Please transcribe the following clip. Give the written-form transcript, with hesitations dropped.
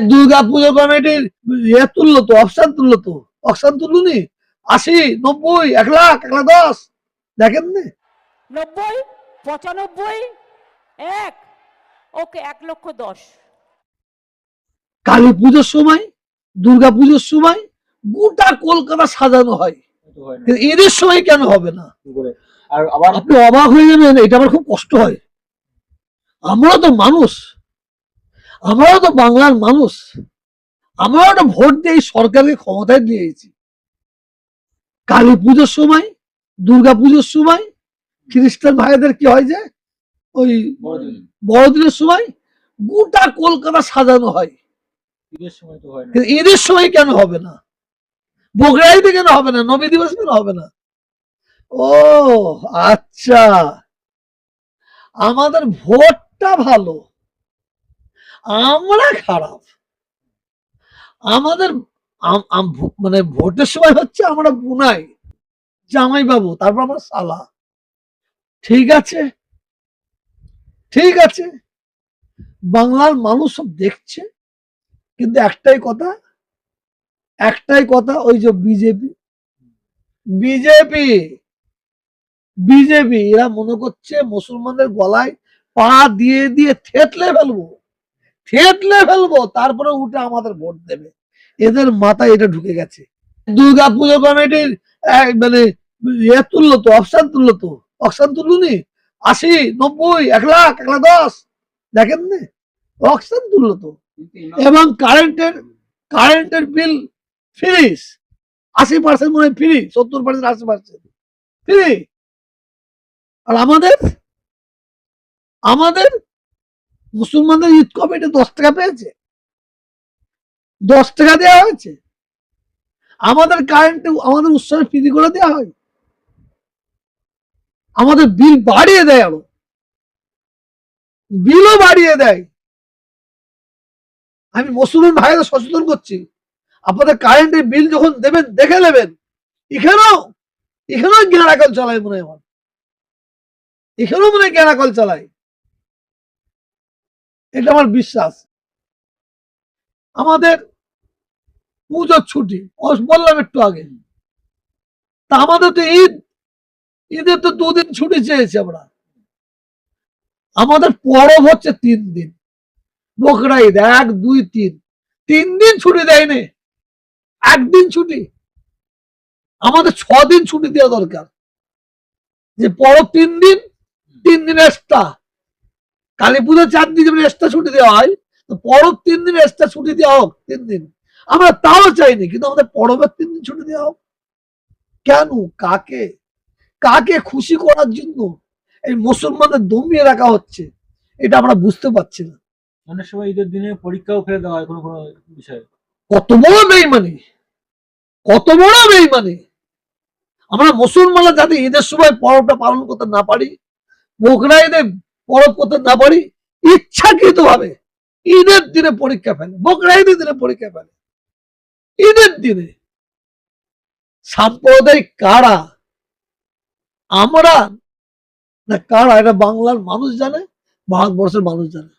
দুর্গা পুজো কমিটির ইয়ে তুললো তো, অপশন তুললো তো, অপশন তুলুনি 80, 90, 1 লাখ, 1,10,000 দেখেন না? 90, 95, 1, ওকে 1,10,000। কালী পুজোর সময়, দুর্গা পুজোর সময় গোটা কলকাতা সাজানো হয়, ঈদের সময় কেন হবে না? আর আবার আপনি অবাক হয়ে যাবেন, এটা আমার খুব কষ্ট হয়। আমরাও তো মানুষ, আমরাও তো বাংলার মানুষ, আমরাও তো ভোট দিয়ে এই সরকারকে ক্ষমতায় দিয়েছি। কালী পুজোর সময়, দুর্গা পুজোর সময় খ্রিস্টান ভাইদের কি হয় যে ওই বড়দিনের সময় গোটা কলকাতা সাজানো হয়, ঈদের সময় কেন হবে না? বকরাইতে কেন হবে না? নবী দিবস কেন হবে না? ও আচ্ছা, আমাদের ভোটটা ভালো, আমরা খারাপ। আমাদের মানে ভোটের সময় হচ্ছে আমরা বুনাই জামাই বাবু, তারপর আমরা সালা। ঠিক আছে, ঠিক আছে, বাংলার মানুষ সব দেখছে, কিন্তু একটাই কথা, ওই যে বিজেপি বিজেপি বিজেপি এরা মনে করছে মুসলমানদের গলায় পা দিয়ে দিয়ে থেতলে ফেলবো, তারপরে উঠে আমাদের ভোট দেবে। এদের মাথায় এটা ঢুকে গেছে। দুর্গা পুজো কমিটির মানে ইয়ে তুললো তো, অপশন তুললো তো, অপশন তুলুনি 80, 90, 1 লাখ, 1,10,000 দেখেন না? অপশন তুললো তো। এবং কারেন্টের বিল ফ্রি, 80% মনে হয় ফ্রি, 70%, 80% ফ্রি। আর আমাদের মুসলমানদের ঈদ কমিটি 10 টাকা পেয়েছে, 10 টাকা দেওয়া হয়েছে। আমাদের কারেন্টে আমাদের উৎসবে ফ্রি করে দেওয়া হয়, আমাদের বিল বাড়িয়ে দেয়, আরো বিলও বাড়িয়ে দেয়। আমি মুসলমান ভাইদের সচেতন করছি, আপনাদের কারেন্টের বিল যখন দেবেন দেখে নেবেন। এখানেও গ্যাঁড়াকল চালায় মনে হয়, এখানেও মনে হয় গ্যাঁড়াকল চালায়, এটা আমার বিশ্বাস। আমাদের পুজোর ছুটি বললাম একটু আগে, তা আমাদের তো ঈদের তো 2 দিন ছুটি চেয়েছি আমরা। আমাদের পরব হচ্ছে 3 দিন, বকরা ঈদ 1, 2, 3, 3 দিন ছুটি দেয়নি, 1 দিন ছুটি। আমাদের 6 দিন ছুটি দেওয়া দরকার, যে পরব 3 দিন, 3 দিন এক্সট্রা। কালী পুজো 4 দিন যেমন এক্সট্রা ছুটি দেওয়া হয়, তো পরব 3 দিন এক্সট্রা ছুটি দেওয়া হোক, 3 দিন। আমরা তাও চাইনি, কিন্তু আমাদের পরবের 3 দিন ছুটি দেওয়া হোক কেন? কাকে খুশি করার জন্য এই মুসলমানদের দমিয়ে রাখা হচ্ছে, এটা আমরা বুঝতে পারছি না। অনেক সময় ঈদের দিনে পরীক্ষাও ফেলে দেওয়া হয় কোনো বিষয়ে। কত বড় বেঈমানি! আমরা মুসলমানরা যাতে ঈদের সময় পরবটা পালন করতে না পারি, বকরা ঈদে পরব করতে না পারি, ইচ্ছাকৃত ভাবে ঈদের দিনে পরীক্ষা ফেলে, বকরা ঈদের দিনে পরীক্ষা ফেলে, ঈদের দিনে। সাম্প্রদায়িক কারা, আমরা না কারা, এটা বাংলার মানুষ জানে, ভারতবর্ষের মানুষ জানে।